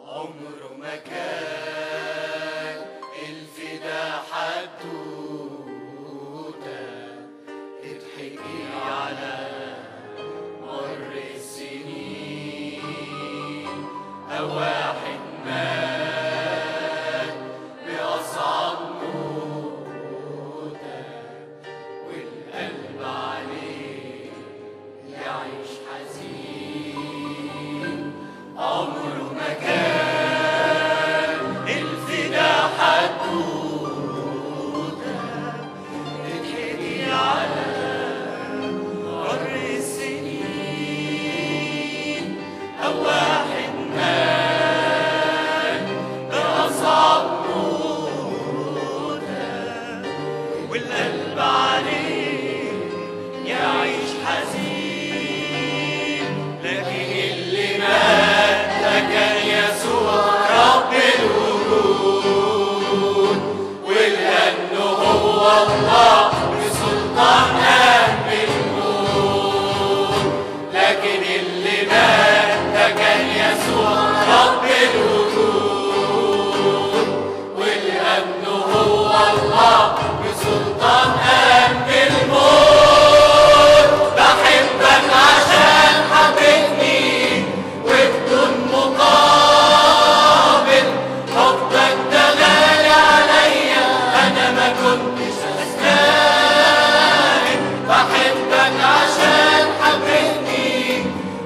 عمره ما كان الفدا حدوتة تتحكي على مر السنين، أو واحد مات بأصعب موتة والقلب عليه يعيش حزين. عمره ما كان والقلب عليه يعيش حزين. لكن اللي مات ده كان يسوع رب الوجود، ولأنه هو الله بسلطان قلب الموت. لكن اللي مات ده كان يسوع رب الوجود، ولأنه هو الله سلطان قلب الموت. بحبك عشان حبيبني وبدون مقابل، حبك ده غالي عليا أنا ما كنتش أستاهل. بحبك عشان حبيبني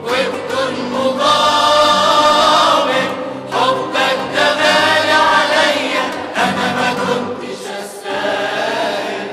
وبدون مقابل، حبك ده غالي عليا أنا ما كنتش أستاهل.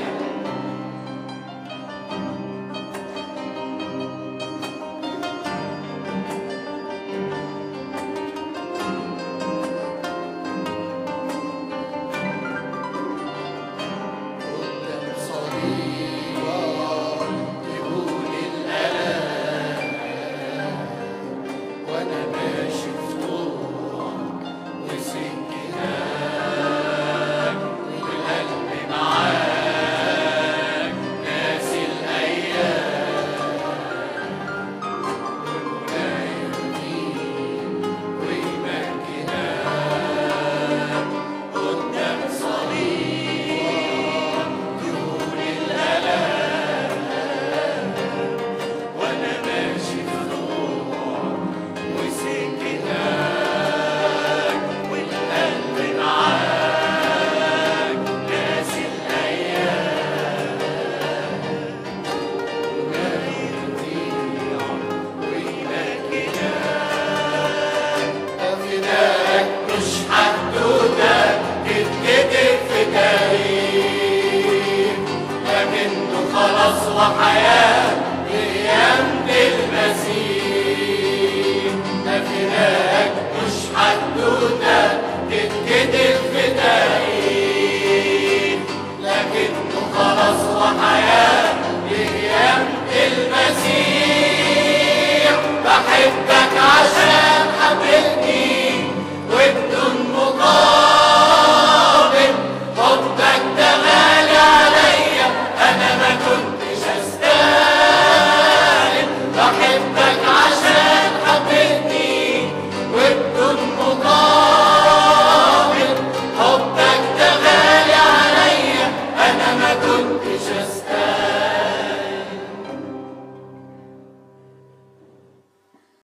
خلاص وحياة لأيام المسيح. ده فداك مش حدوتة تتكتب في تاريخ، لكنه خلاص وحياة لأيام المسيح. بحبك عشان حبيبني وبدون مقابل، حبك ده غالي عليا أنا ما كنتش أستاهل. بحبك عشان حبيبني وبدون مقابل، حبك ده غالي عليا أنا ما كنتش أستاهل.